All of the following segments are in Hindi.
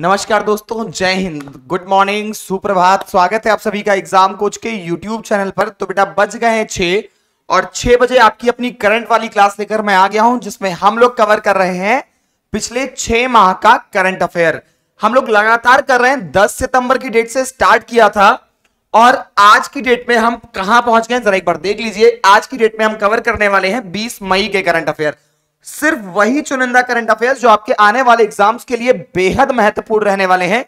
नमस्कार दोस्तों, जय हिंद, गुड मॉर्निंग, सुप्रभात। स्वागत है आप सभी का एग्जाम कोच के यूट्यूब चैनल पर। तो बेटा बज गए हैं 6 और 6 बजे आपकी अपनी करंट वाली क्लास लेकर मैं आ गया हूं, जिसमें हम लोग कवर कर रहे हैं पिछले 6 माह का करंट अफेयर। हम लोग लगातार कर रहे हैं। 10 सितंबर की डेट से स्टार्ट किया था और आज की डेट में हम कहां पहुंच गए जरा एक बार देख लीजिए। आज की डेट में हम कवर करने वाले हैं 20 मई के करंट अफेयर। सिर्फ वही चुनिंदा करंट अफेयर्स जो आपके आने वाले एग्जाम्स के लिए बेहद महत्वपूर्ण रहने वाले हैं।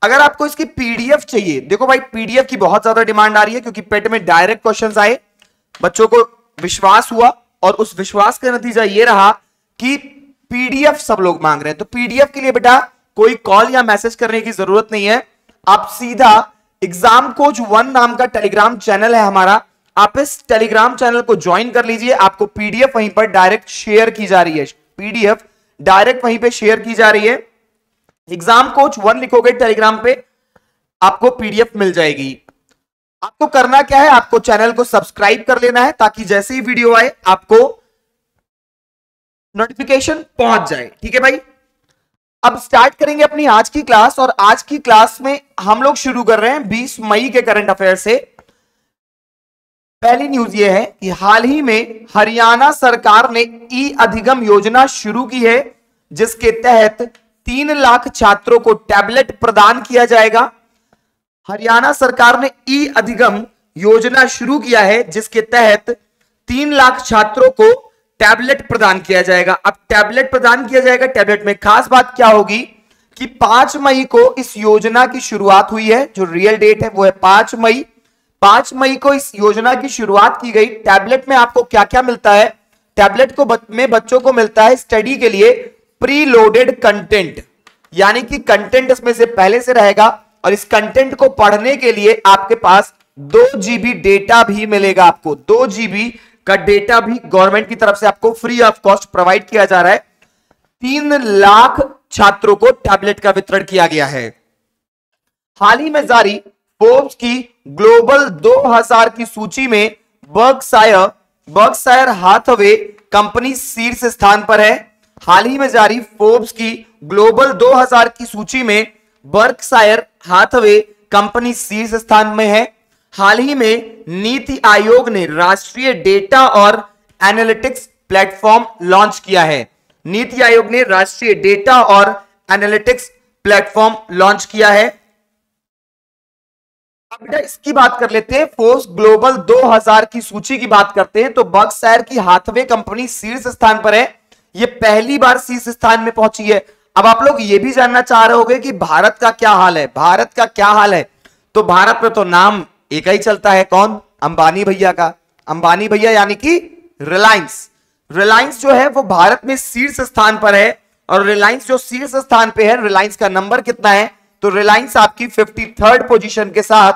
अगर आपको इसकी पीडीएफ चाहिए, देखो भाई पीडीएफ की बहुत ज्यादा डिमांड आ रही है क्योंकि पेट में डायरेक्ट क्वेश्चंस आए, बच्चों को विश्वास हुआ और उस विश्वास का नतीजा ये रहा कि पीडीएफ सब लोग मांग रहे हैं। तो पीडीएफ के लिए बेटा कोई कॉल या मैसेज करने की जरूरत नहीं है। आप सीधा एग्जाम कोच 1 नाम का टेलीग्राम चैनल है हमारा, आप इस टेलीग्राम चैनल को ज्वाइन कर लीजिए। आपको पीडीएफ वहीं पर डायरेक्ट शेयर की जा रही है, पीडीएफ डायरेक्ट वहीं पे शेयर की जा रही है। एग्जाम कोच 1 लिखोगे टेलीग्राम पे, आपको पीडीएफ मिल जाएगी। आपको करना क्या है, आपको चैनल को सब्सक्राइब कर लेना है ताकि जैसे ही वीडियो आए आपको नोटिफिकेशन पहुंच जाए। ठीक है भाई, अब स्टार्ट करेंगे अपनी आज की क्लास। और आज की क्लास में हम लोग शुरू कर रहे हैं 20 मई के करंट अफेयर से। पहली न्यूज यह है कि हाल ही में हरियाणा सरकार ने ई अधिगम योजना शुरू की है, जिसके तहत 3 लाख छात्रों को टैबलेट प्रदान किया जाएगा। हरियाणा सरकार ने ई अधिगम योजना शुरू किया है, जिसके तहत 3 लाख छात्रों को टैबलेट प्रदान किया जाएगा। अब टैबलेट प्रदान किया जाएगा, टैबलेट में खास बात क्या होगी कि 5 मई को इस योजना की शुरुआत हुई है। जो रियल डेट है वो है 5 मई। 5 मई को इस योजना की शुरुआत की गई। टैबलेट में आपको क्या क्या मिलता है? टैबलेट को में बच्चों को मिलता है स्टडी के लिए प्री लोडेड कंटेंट, यानी कि कंटेंट इसमें से पहले से रहेगा और इस कंटेंट को पढ़ने के लिए आपके पास 2 GB डेटा भी मिलेगा। आपको 2 GB का डेटा भी गवर्नमेंट की तरफ से आपको फ्री ऑफ कॉस्ट प्रोवाइड किया जा रहा है। 3 लाख छात्रों को टैबलेट का वितरण किया गया है। हाल ही में जारी फोर्ब्स की ग्लोबल 2000 की सूची में बर्कशायर हाथवे कंपनी शीर्ष स्थान पर है। हाल ही में जारी फोर्ब्स की ग्लोबल 2000 की सूची में बर्कशायर हाथवे कंपनी शीर्ष स्थान में है। हाल ही में नीति आयोग ने राष्ट्रीय डेटा और एनालिटिक्स प्लेटफॉर्म लॉन्च किया है। नीति आयोग ने राष्ट्रीय डेटा और एनालिटिक्स प्लेटफॉर्म लॉन्च किया है। अब बेटा इसकी बात कर लेते हैं, फोर्ब्स ग्लोबल 2000 की सूची की बात करते हैं तो बर्कशायर की हाथवे कंपनी शीर्ष स्थान पर है। ये पहली बार शीर्ष स्थान में पहुंची है। अब आप लोग ये भी जानना चाह रहे होंगे कि भारत का क्या हाल है। भारत का क्या हाल है, तो भारत में तो नाम एक ही चलता है, कौन? अंबानी भैया का। अंबानी भैया यानी कि रिलायंस जो है वो भारत में शीर्ष स्थान पर है। और रिलायंस जो शीर्ष स्थान पे है, रिलायंस का नंबर कितना है? तो रिलायंस आपकी 53rd पोजीशन के साथ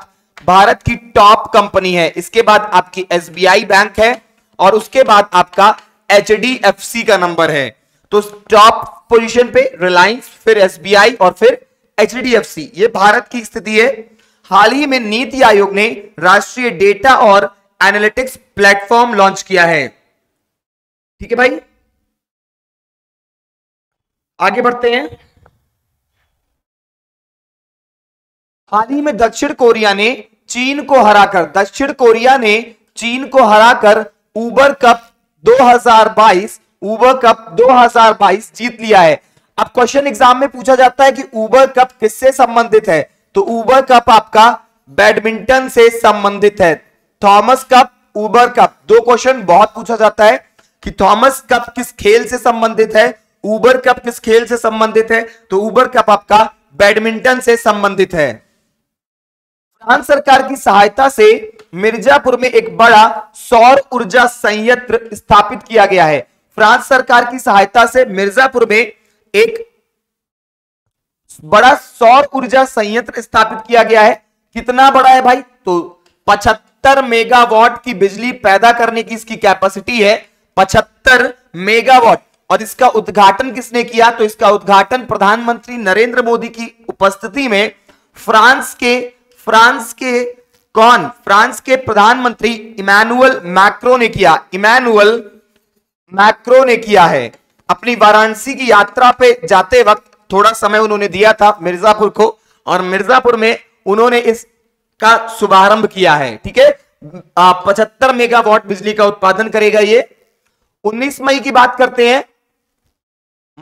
भारत की टॉप कंपनी है। इसके बाद आपकी एसबीआई बैंक है और उसके बाद आपका एचडीएफसी का नंबर है। तो टॉप पोजीशन पे रिलायंस, फिर एसबीआई और फिर एचडीएफसी, ये भारत की स्थिति है। हाल ही में नीति आयोग ने राष्ट्रीय डेटा और एनालिटिक्स प्लेटफॉर्म लॉन्च किया है। ठीक है भाई, आगे बढ़ते हैं। हाल ही में दक्षिण कोरिया ने चीन को हराकर उबर कप 2022 जीत लिया है। अब क्वेश्चन एग्जाम में पूछा जाता है कि उबर कप किससे संबंधित है, तो उबर कप आपका बैडमिंटन से संबंधित है। थॉमस कप, उबर कप, 2 क्वेश्चन बहुत पूछा जाता है कि थॉमस कप किस खेल से संबंधित है, उबर कप किस खेल से संबंधित है, तो उबर कप आपका बैडमिंटन से संबंधित है। फ्रांस सरकार की सहायता से मिर्जापुर में एक बड़ा सौर ऊर्जा संयंत्र स्थापित किया गया है। फ्रांस सरकार की सहायता से मिर्जापुर में एक बड़ा सौर ऊर्जा संयंत्र स्थापित किया गया है। कितना बड़ा है भाई? तो 75 मेगावाट की बिजली पैदा करने की इसकी कैपेसिटी है, 75 मेगावाट। और इसका उद्घाटन किसने किया? तो इसका उद्घाटन प्रधानमंत्री नरेंद्र मोदी की उपस्थिति में फ्रांस के प्रधानमंत्री इमैनुअल मैक्रों ने किया है। अपनी वाराणसी की यात्रा पे जाते वक्त थोड़ा समय उन्होंने दिया था मिर्जापुर को, और मिर्जापुर में उन्होंने इसका शुभारंभ किया है। ठीक है, 75 मेगावाट बिजली का उत्पादन करेगा ये। 19 मई की बात करते हैं।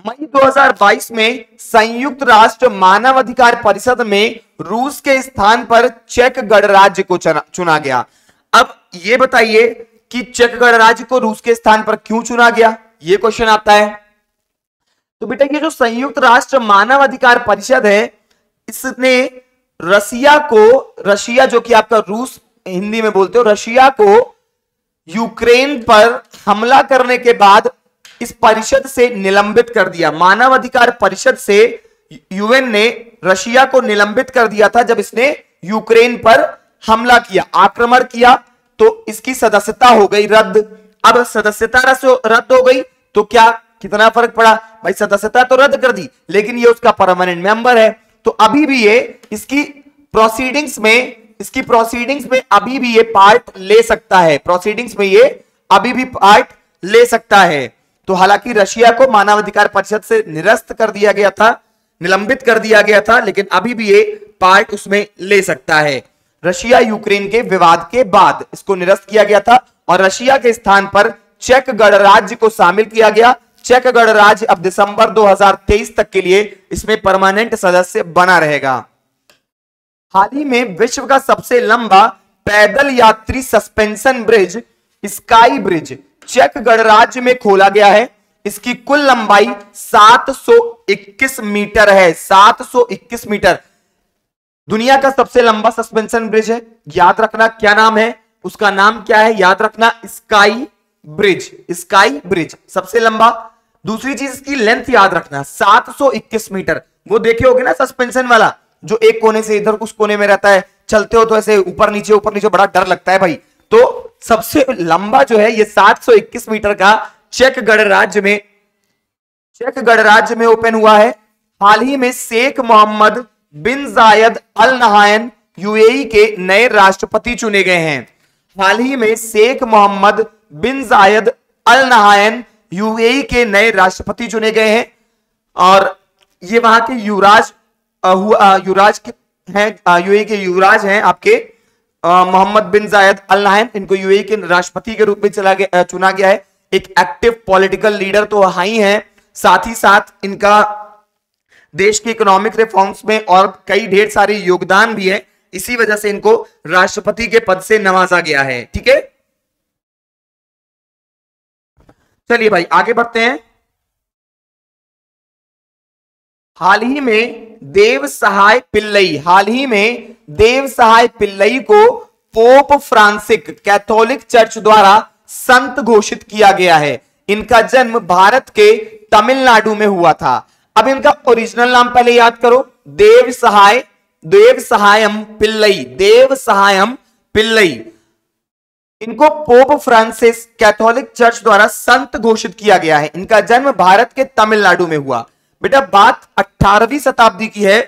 मई 2022 में संयुक्त राष्ट्र मानवाधिकार परिषद में रूस के स्थान पर चेक गणराज्य को चुना गया। अब ये बताइए कि चेक गणराज्य को रूस के स्थान पर क्यों चुना गया, ये क्वेश्चन आता है। तो बेटा ये जो संयुक्त राष्ट्र मानवाधिकार परिषद है, इसने रशिया जो कि आपका रूस हिंदी में बोलते हो, रशिया को यूक्रेन पर हमला करने के बाद इस परिषद से निलंबित कर दिया। मानवाधिकार परिषद से यूएन ने रशिया को निलंबित कर दिया था जब इसने यूक्रेन पर हमला किया, आक्रमण किया, तो इसकी सदस्यता हो गई रद्द। अब सदस्यता रद्द हो गई तो क्या कितना फर्क पड़ा भाई, सदस्यता तो रद्द कर दी लेकिन ये उसका परमानेंट मेंबर है, तो अभी भी ये इसकी प्रोसीडिंग्स में अभी भी ये पार्ट ले सकता है, प्रोसीडिंग्स में ये अभी भी पार्ट ले सकता है। तो हालांकि रशिया को मानवाधिकार परिषद से निरस्त कर दिया गया था, निलंबित कर दिया गया था, लेकिन अभी भी ये पार्ट उसमें ले सकता है। रशिया यूक्रेन के विवाद के बाद इसको निरस्त किया गया था और रशिया के स्थान पर चेक गणराज्य को शामिल किया गया। चेक गणराज्य अब दिसंबर 2023 तक के लिए इसमें परमानेंट सदस्य बना रहेगा। हाल ही में विश्व का सबसे लंबा पैदल यात्री सस्पेंशन ब्रिज स्काई ब्रिज चेक गणराज्य में खोला गया है। इसकी कुल लंबाई 721 मीटर है, 721 मीटर। दुनिया का सबसे लंबा सस्पेंशन ब्रिज है, याद रखना क्या नाम है, उसका नाम क्या है, याद रखना स्काई ब्रिज, स्काई ब्रिज सबसे लंबा। दूसरी चीज इसकी लेंथ याद रखना 721 मीटर। वो देखे होगे ना सस्पेंशन वाला, जो एक कोने से इधर उस कोने में रहता है, चलते हो तो ऐसे ऊपर नीचे बड़ा डर लगता है भाई। तो सबसे लंबा जो है ये 721 मीटर का चेक गणराज्य में ओपन हुआ है। हाल ही में शेख मोहम्मद बिन जायद अल नहायन यूएई के नए राष्ट्रपति चुने गए हैं। हाल ही में शेख मोहम्मद बिन जायद अल नहायन यूएई के नए राष्ट्रपति चुने गए हैं और ये वहां के युवराज हैं, यूएई के युवराज हैं आपके मोहम्मद बिन जायद अल नाहयान। इनको यूएई के राष्ट्रपति के रूप में चुना गया है। एक एक्टिव पॉलिटिकल लीडर तो ही हैं, साथ ही साथ इनका देश के इकोनॉमिक रिफॉर्म्स में और कई ढेर सारे योगदान भी है, इसी वजह से इनको राष्ट्रपति के पद से नवाजा गया है। ठीक है, चलिए भाई आगे बढ़ते हैं। हाल ही में देव सहाय पिल्लई को पोप फ्रांसिस कैथोलिक चर्च द्वारा संत घोषित किया गया है। इनका जन्म भारत के तमिलनाडु में हुआ था। अब इनका ओरिजिनल नाम पहले याद करो, देव सहायम पिल्लई। इनको पोप फ्रांसिस कैथोलिक चर्च द्वारा संत घोषित किया गया है। इनका जन्म भारत के तमिलनाडु में हुआ। बेटा बात 18वीं शताब्दी की है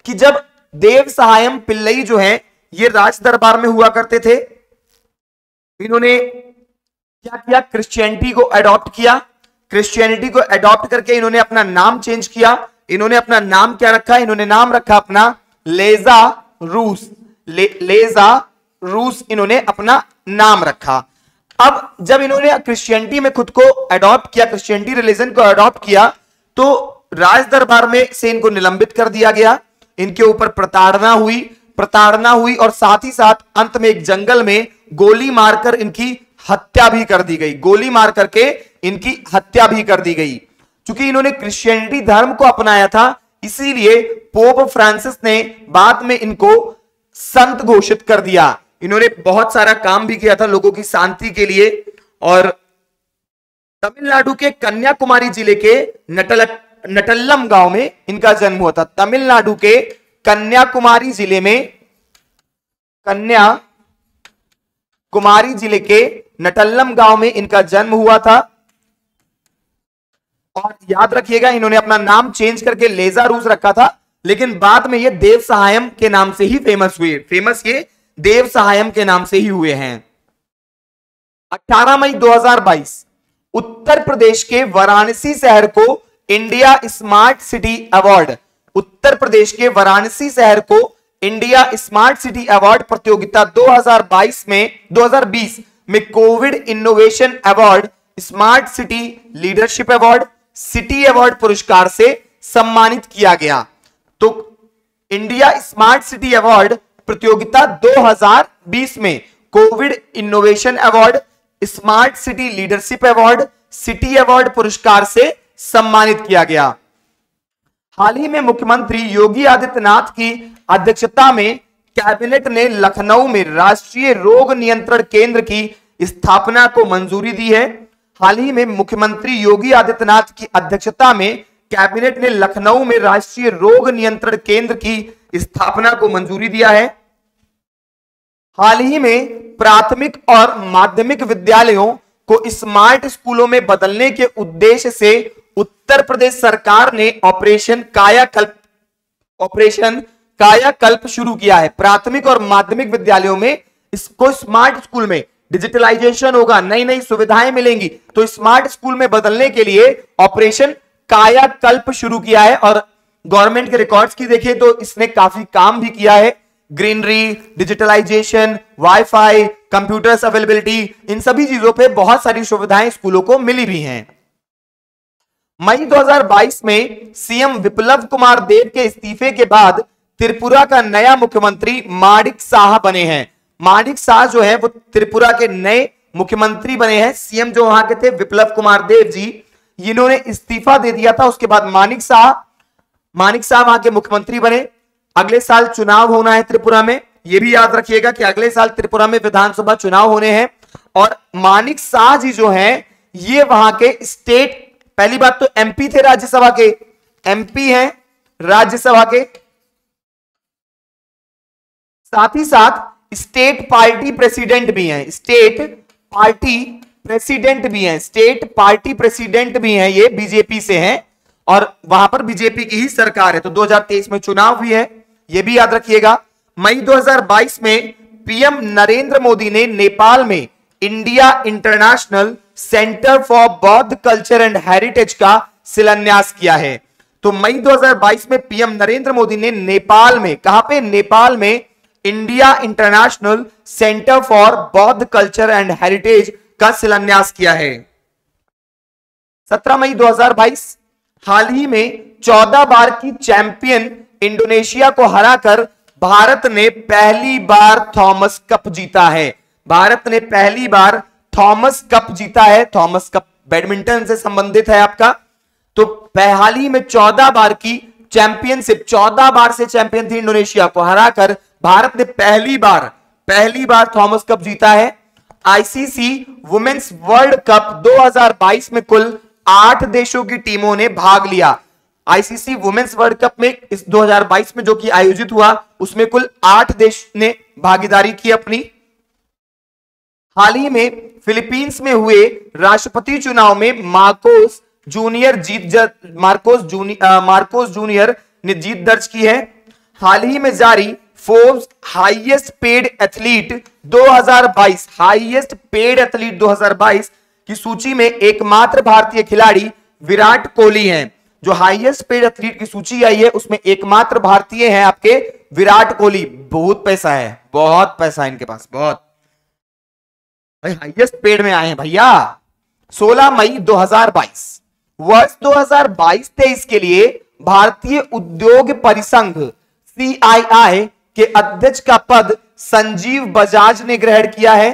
कि जब देव सहायम पिल्लई जो है ये राज दरबार में हुआ करते थे। इन्होंने क्या किया, क्रिश्चियनिटी को अडॉप्ट किया। क्रिश्चियनिटी को अडॉप्ट करके इन्होंने अपना नाम चेंज किया। इन्होंने अपना नाम क्या रखा, इन्होंने नाम रखा अपना लेजा रूस इन्होंने अपना नाम रखा। अब जब इन्होंने क्रिश्चियनिटी में खुद को अडॉप्ट किया, क्रिश्चियनिटी रिलीजन को अडॉप्ट किया, तो राज दरबार में से इनको निलंबित कर दिया गया। इनके ऊपर प्रताड़ना हुई और साथ ही साथ अंत में एक जंगल में गोली मारकर इनकी हत्या भी कर दी गई। गोली मार करके इनकी हत्या भी कर दी गई। क्योंकि इन्होंने क्रिश्चियनिटी धर्म को अपनाया था, इसीलिए पोप फ्रांसिस ने बाद में इनको संत घोषित कर दिया। इन्होंने बहुत सारा काम भी किया था लोगों की शांति के लिए। और तमिलनाडु के कन्याकुमारी जिले के नटल्लम गांव में इनका जन्म हुआ था। तमिलनाडु के कन्याकुमारी जिले के नटल्लम गांव में इनका जन्म हुआ था। और याद रखिएगा इन्होंने अपना नाम चेंज करके लेजा रूस रखा था, लेकिन बाद में ये देव सहायम के नाम से ही फेमस हुए। ये देव सहायम के नाम से ही हुए हैं। 18 मई 2022 उत्तर प्रदेश के वाराणसी शहर को India smart city award. Uttar Pradesh के वाराणसी शहर को इंडिया स्मार्ट सिटी अवार्ड प्रतियोगिता 2020 में Covid innovation award, smart city leadership award, city award पुरस्कार से सम्मानित किया गया। तो इंडिया स्मार्ट सिटी अवार्ड प्रतियोगिता 2020 में Covid innovation award, smart city leadership award, city award पुरस्कार से सम्मानित किया गया। हाल ही में मुख्यमंत्री योगी आदित्यनाथ की अध्यक्षता में कैबिनेट ने लखनऊ में राष्ट्रीय रोग नियंत्रण केंद्र की स्थापना को मंजूरी दी है। हाल ही में मुख्यमंत्री योगी आदित्यनाथ की अध्यक्षता में कैबिनेट ने लखनऊ में राष्ट्रीय रोग नियंत्रण केंद्र की स्थापना को मंजूरी दिया है। हाल ही में प्राथमिक और माध्यमिक विद्यालयों को स्मार्ट स्कूलों में बदलने के उद्देश्य से उत्तर प्रदेश सरकार ने ऑपरेशन कायाकल्प शुरू किया है। प्राथमिक और माध्यमिक विद्यालयों में इसको स्मार्ट स्कूल में डिजिटलाइजेशन होगा, नई नई सुविधाएं मिलेंगी, तो स्मार्ट स्कूल में बदलने के लिए ऑपरेशन कायाकल्प शुरू किया है। और गवर्नमेंट के रिकॉर्ड्स की देखिए तो इसने काफी काम भी किया है। Greenery, digitalization, wifi, computers availability, इन सभी चीजों पे बहुत सारी सुविधाएं स्कूलों को मिली भी हैं। मई 2022 में सीएम विप्लव कुमार देव के इस्तीफे के बाद त्रिपुरा का नया मुख्यमंत्री माणिक साह बने हैं। माणिक साह जो है वो त्रिपुरा के नए मुख्यमंत्री बने हैं। सीएम जो वहां के थे विप्लव कुमार देव जी, इन्होंने इस्तीफा दे दिया था। उसके बाद माणिक साह वहां के मुख्यमंत्री बने। अगले साल चुनाव होना है त्रिपुरा में, यह भी याद रखिएगा कि अगले साल त्रिपुरा में विधानसभा चुनाव होने हैं। और माणिक साह जी जो हैं ये वहां के स्टेट, पहली बात तो एमपी थे, राज्यसभा के एमपी हैं राज्यसभा के, साथ ही साथ स्टेट पार्टी प्रेसिडेंट भी हैं। स्टेट पार्टी प्रेसिडेंट भी हैं, ये बीजेपी से हैं और वहां पर बीजेपी की ही सरकार है। तो 2023 में चुनाव भी है, यह भी याद रखिएगा। मई 2022 में पीएम नरेंद्र मोदी ने नेपाल में इंडिया इंटरनेशनल सेंटर फॉर बौद्ध कल्चर एंड हेरिटेज का शिलान्यास किया है। तो मई 2022 में पीएम नरेंद्र मोदी ने नेपाल में, कहां पे? नेपाल में इंडिया इंटरनेशनल सेंटर फॉर बौद्ध कल्चर एंड हेरिटेज का शिलान्यास किया है। 17 मई 2022 हाल ही में 14 बार की चैंपियन इंडोनेशिया को हराकर भारत ने पहली बार थॉमस कप जीता है। भारत ने पहली बार थॉमस कप जीता है। थॉमस कप बैडमिंटन से संबंधित है आपका। तो हाल ही में 14 बार की चैंपियनशिप, 14 बार से चैंपियन थी इंडोनेशिया को हराकर भारत ने पहली बार थॉमस कप जीता है। आईसीसी वुमेन्स वर्ल्ड कप 2022 में कुल 8 देशों की टीमों ने भाग लिया। आईसीसी वुमेन्स वर्ल्ड कप में इस 2022 में जो कि आयोजित हुआ उसमें कुल 8 देश ने भागीदारी की अपनी। हाल ही में फिलीपींस में हुए राष्ट्रपति चुनाव में मार्कोस जूनियर ने जीत दर्ज की है। हाल ही में जारी फोर्ब्स हाईएस्ट पेड एथलीट 2022 की सूची में एकमात्र भारतीय खिलाड़ी विराट कोहली हैं। जो हाईएस्ट पेड एथलीट की सूची आई है उसमें एकमात्र भारतीय हैं आपके विराट कोहली। बहुत पैसा है, बहुत पैसा है इनके पास, बहुत भाई, हाईएस्ट पेड में आए हैं भैया। 16 मई 2022 वर्ष 2022-23 के लिए भारतीय उद्योग परिसंघ CII के अध्यक्ष का पद संजीव बजाज ने ग्रहण किया है।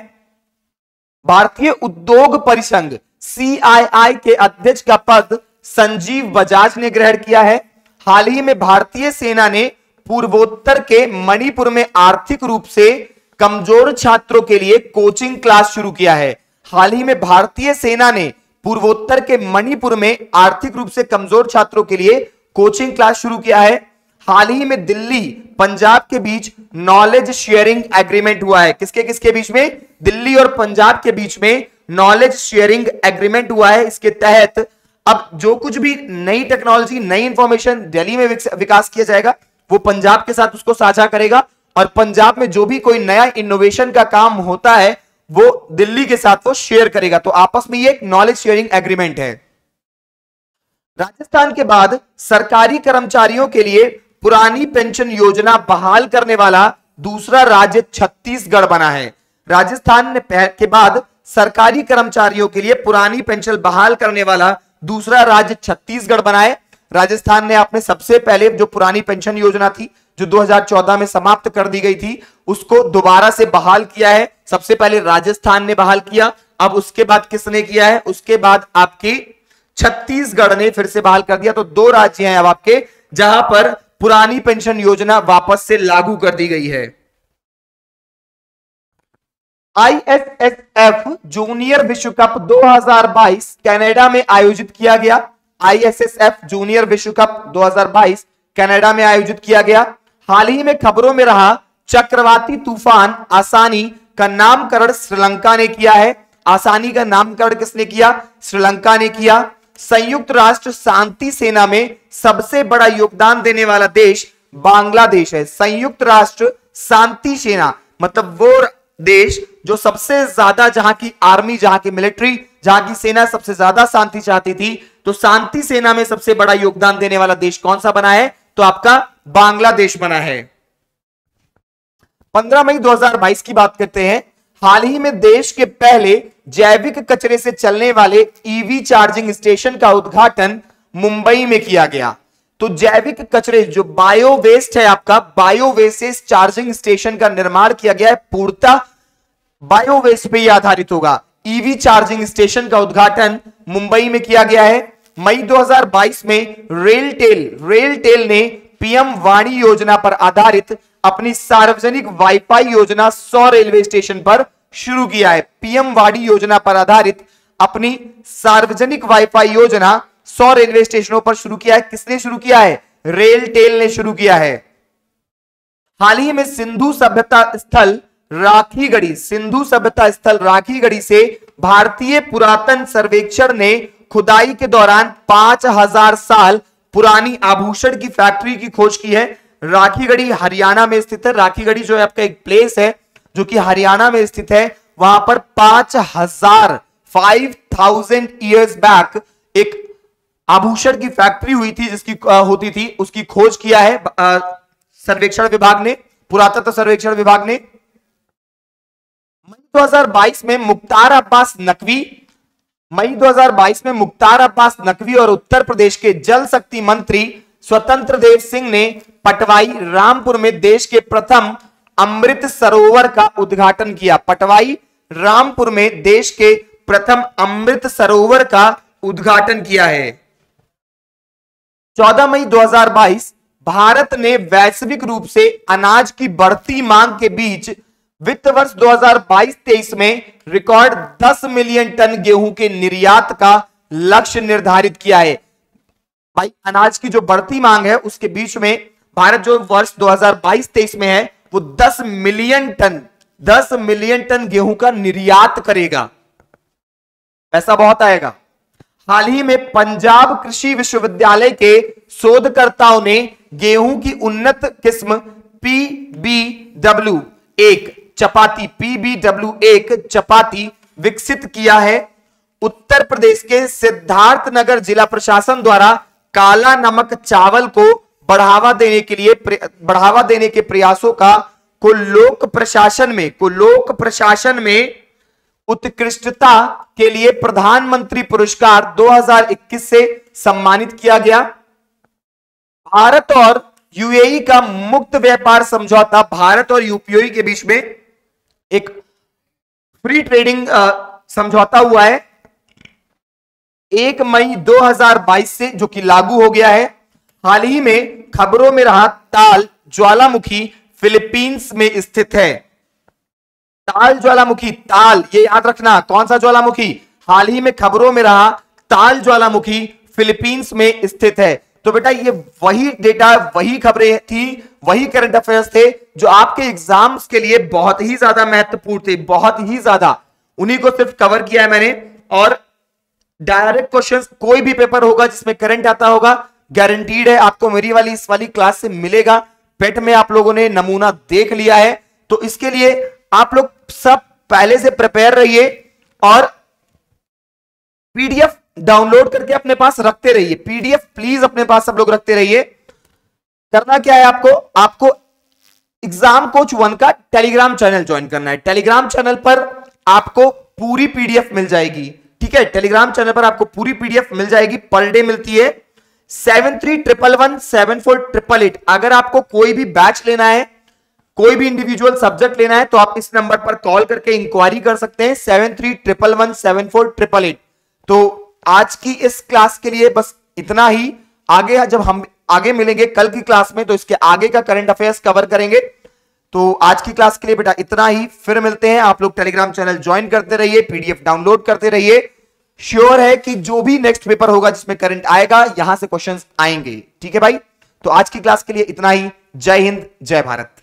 भारतीय उद्योग परिसंघ CII के अध्यक्ष का पद संजीव बजाज ने ग्रहण किया है। हाल ही में भारतीय सेना ने पूर्वोत्तर के मणिपुर में आर्थिक रूप से कमजोर छात्रों के लिए कोचिंग क्लास शुरू किया है। हाल ही में भारतीय सेना ने पूर्वोत्तर के मणिपुर में आर्थिक रूप से कमजोर छात्रों के लिए कोचिंग क्लास शुरू किया है। हाल ही में दिल्ली पंजाब के बीच नॉलेज शेयरिंग एग्रीमेंट हुआ है। किसके किसके बीच में? दिल्ली और पंजाब के बीच में नॉलेज शेयरिंग एग्रीमेंट हुआ है। इसके तहत अब जो कुछ भी नई टेक्नोलॉजी, नई इंफॉर्मेशन दिल्ली में विकास किया जाएगा वो पंजाब के साथ उसको साझा करेगा और पंजाब में जो भी कोई नया इनोवेशन का काम होता है वो दिल्ली के साथ वो शेयर करेगा। तो आपस में ये एक नॉलेज शेयरिंग एग्रीमेंट है। राजस्थान के बाद सरकारी कर्मचारियों के लिए पुरानी पेंशन योजना बहाल करने वाला दूसरा राज्य छत्तीसगढ़ बना है। राजस्थान के बाद सरकारी कर्मचारियों के लिए पुरानी पेंशन बहाल करने वाला दूसरा राज्य छत्तीसगढ़ बना है। राजस्थान ने अपने सबसे पहले जो पुरानी पेंशन योजना थी जो 2014 में समाप्त कर दी गई थी उसको दोबारा से बहाल किया है। सबसे पहले राजस्थान ने बहाल किया, अब उसके बाद किसने किया है, उसके बाद आपके छत्तीसगढ़ ने फिर से बहाल कर दिया। तो दो राज्य हैं अब आपके जहां पर पुरानी पेंशन योजना वापस से लागू कर दी गई है। आईएसएसएफ जूनियर विश्व कप 2022 कनाडा में आयोजित किया गया। आईएसएसएफ जूनियर विश्व कप 2022 कनाडा में आयोजित किया गया। हाल ही में खबरों में रहा चक्रवाती तूफान आसानी का नामकरण श्रीलंका ने किया है। आसानी का नामकरण किसने किया? श्रीलंका ने किया। संयुक्त राष्ट्र शांति सेना में सबसे बड़ा योगदान देने वाला देश बांग्लादेश है। संयुक्त राष्ट्र शांति सेना मतलब वो देश जो सबसे ज्यादा, जहां की आर्मी, जहां की मिलिट्री, जहां की सेना सबसे ज्यादा शांति चाहती थी, तो शांति सेना में सबसे बड़ा योगदान देने वाला देश कौन सा बना है? तो आपका बांग्लादेश बना है। 15 मई 2022 की बात करते हैं। हाल ही में देश के पहले जैविक कचरे से चलने वाले ईवी चार्जिंग स्टेशन का उद्घाटन मुंबई में किया गया। तो जैविक कचरे जो बायो वेस्ट है आपका, बायो वेस्ट से चार्जिंग स्टेशन का निर्माण किया गया है। पूर्णतः बायो वेस्ट पे ही आधारित होगा। ईवी चार्जिंग स्टेशन का उद्घाटन मुंबई में किया गया है। मई 2022 में रेलटेल ने पीएम वाणी योजना पर आधारित अपनी सार्वजनिक वाईफाई योजना 100 रेलवे स्टेशन पर शुरू किया है। पीएम वाणी योजना पर आधारित अपनी सार्वजनिक वाईफाई योजना 100 रेलवे स्टेशनों पर शुरू किया है। किसने शुरू किया है? रेलटेल ने शुरू किया है। हाल ही में सिंधु सभ्यता स्थल राखीगढ़ी से भारतीय पुरातन सर्वेक्षण ने खुदाई के दौरान 5000 साल पुरानी आभूषण की फैक्ट्री की खोज की है। राखीगढ़ी हरियाणा में स्थित है। राखीगढ़ी जो है आपका एक प्लेस है जो कि हरियाणा में स्थित है। वहां पर 5000 ईयर्स बैक एक आभूषण की फैक्ट्री हुई थी जिसकी होती थी, उसकी खोज किया है सर्वेक्षण विभाग ने, पुरातत्व सर्वेक्षण विभाग ने। मई 2022 में मुख्तार अब्बास नकवी और उत्तर प्रदेश के जल शक्ति मंत्री स्वतंत्र देव सिंह ने पटवाई रामपुर में देश के प्रथम अमृत सरोवर का उद्घाटन किया। पटवाई रामपुर में देश के प्रथम अमृत सरोवर का उद्घाटन किया है। 14 मई 2022 भारत ने वैश्विक रूप से अनाज की बढ़ती मांग के बीच वित्त वर्ष 2022-23 में रिकॉर्ड 10 मिलियन टन गेहूं के निर्यात का लक्ष्य निर्धारित किया है। भाई अनाज की जो बढ़ती मांग है उसके बीच में भारत जो वर्ष 2022-23 में है वो 10 मिलियन टन गेहूं का निर्यात करेगा। पैसा बहुत आएगा। हाल ही में पंजाब कृषि विश्वविद्यालय के शोधकर्ताओं ने गेहूं की उन्नत किस्म PBW1 चपाती विकसित किया है। उत्तर प्रदेश के सिद्धार्थनगर जिला प्रशासन द्वारा काला नमक चावल को बढ़ावा देने के प्रयासों को लोक प्रशासन में उत्कृष्टता के लिए प्रधानमंत्री पुरस्कार 2021 से सम्मानित किया गया। भारत और यूएई का मुक्त व्यापार समझौता, भारत और यूपीओई के बीच में एक फ्री ट्रेडिंग समझौता हुआ है 1 मई 2022 से, जो कि लागू हो गया है। हाल ही में खबरों में रहा ताल ज्वालामुखी फिलीपींस में स्थित है। ताल ज्वालामुखी, ताल ये याद रखना, कौन सा ज्वालामुखी? हाल ही में खबरों में रहा ताल ज्वालामुखी फिलीपींस में स्थित है। तो बेटा ये वही डेटा, वही खबरें थी, वही करंट अफेयर्स थे जो आपके एग्जाम्स के लिए बहुत ही ज्यादा महत्वपूर्ण थे, बहुत ही ज्यादा। उन्हीं को सिर्फ कवर किया है मैंने। और डायरेक्ट क्वेश्चंस कोई भी पेपर होगा जिसमें करंट आता होगा, गारंटीड है आपको मेरी वाली इस वाली क्लास से मिलेगा। पेट में आप लोगों ने नमूना देख लिया है, तो इसके लिए आप लोग सब पहले से प्रिपेयर रहिए और पीडीएफ डाउनलोड करके अपने पास रखते रहिए, पीडीएफ प्लीज अपने पास सब लोग रखते रहिए। करना क्या है आपको, आपको एग्जाम कोच 1 का टेलीग्राम चैनल ज्वाइन करना है। टेलीग्राम चैनल पर आपको पूरी पीडीएफ मिल जाएगी, ठीक है। टेलीग्राम चैनल पर आपको पूरी पीडीएफ मिल जाएगी, पर डे मिलती है 7311174888। अगर आपको कोई भी बैच लेना है, कोई भी इंडिविजुअल सब्जेक्ट लेना है, तो आप इस नंबर पर कॉल करके इंक्वायरी कर सकते हैं 7311174888। तो आज की इस क्लास के लिए बस इतना ही। आगे जब हम आगे मिलेंगे कल की क्लास में, तो इसके आगे का करंट अफेयर्स कवर करेंगे। तो आज की क्लास के लिए बेटा इतना ही, फिर मिलते हैं। आप लोग टेलीग्राम चैनल ज्वाइन करते रहिए, पीडीएफ डाउनलोड करते रहिए। श्योर है कि जो भी नेक्स्ट पेपर होगा जिसमें करंट आएगा, यहां से क्वेश्चंस आएंगे, ठीक है भाई। तो आज की क्लास के लिए इतना ही। जय हिंद, जय भारत।